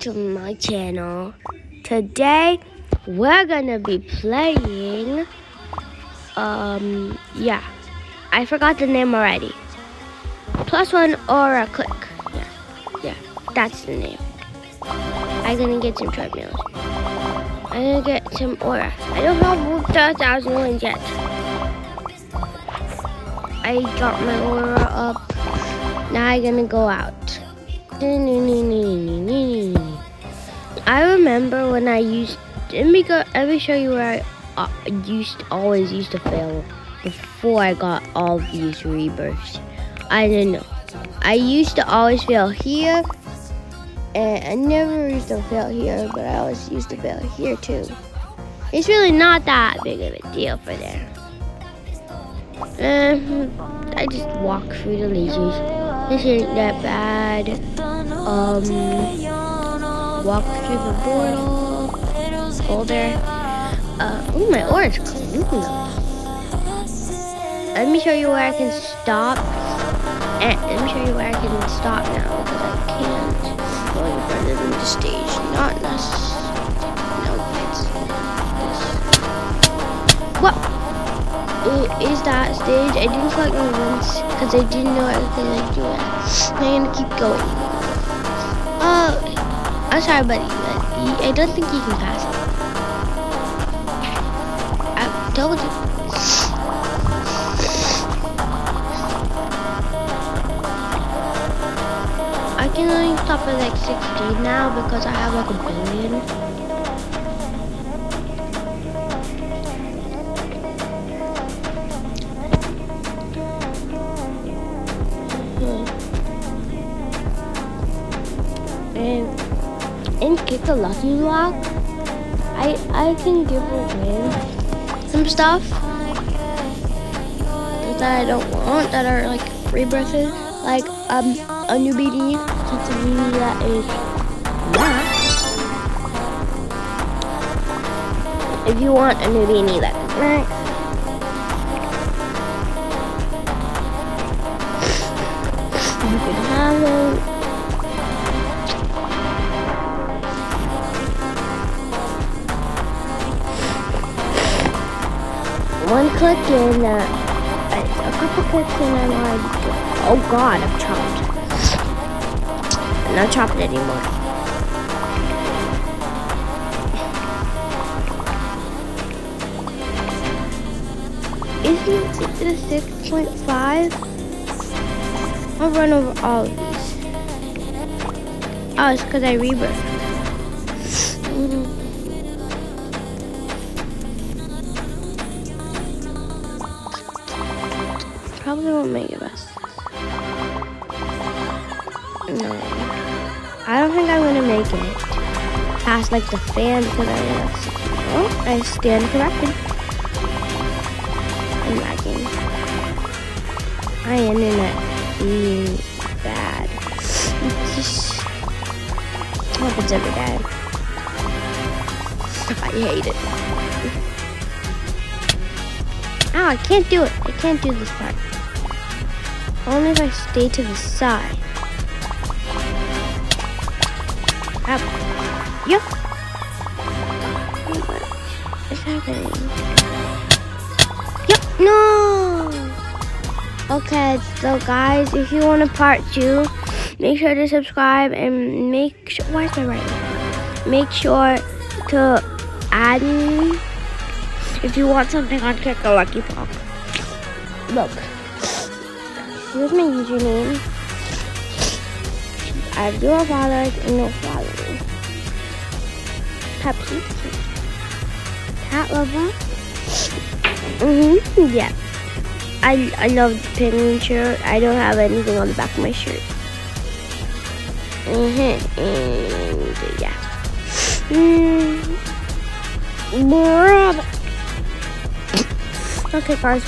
to my channel. Today we're gonna be playing yeah, I forgot the name already. +1 Aura Click. Yeah, that's the name. I'm gonna get some treadmills. I'm gonna get some Aura. I don't have 1,000 wins yet. I got my Aura up. Now I'm gonna go out. I remember when I used. Let me show you where I always used to fail before I got all these rebirths. I didn't know. I used to always fail here, and I never used to fail here, but I always used to fail here too. It's really not that big of a deal for there. I just walk through the lasers. This ain't that bad. Walk through the portal. Go there. Oh, my aura's clean up. Let me show you where I can stop. And let me show you where I can stop now because I can't go any further than the stage. Not necessarily. No, it's this. What? Is that stage? I didn't collect my wins because I didn't know I was gonna do it. I'm gonna keep going. I'm sorry, buddy, but I don't think you can pass it. I told you. I can only stop at like 16 now because I have like 1 billion. And get the lucky block, I can give away some stuff that I don't want, that are like rebirths, like a new BD, since a BD that is max. If you want a new BD that is max, you can have it. One click and a couple clicks and I'm like, oh god, I'm chopped. I'm not chopped anymore. Isn't it the 6.5? I'll run over all of these. Oh, it's because I rebirthed. Probably won't make it best. No. I don't think I'm gonna make it past like the fan because I stand corrected. I'm lagging. My internet is bad. It just happens every day. I hate it. Ow, I can't do it. I can't do this part. Only if I stay to the side. Up. Yep. What is happening? Yep. No. Okay, so guys, if you want a part 2, make sure to subscribe and make sure. Why is my writing? Make sure to add me if you want something on Kick a Lucky Block. Look. Here's my username. I have 0 followers and no following. Pepsi. Cat lover. Yeah. I love the penguin shirt. I don't have anything on the back of my shirt. And yeah. Okay, guys.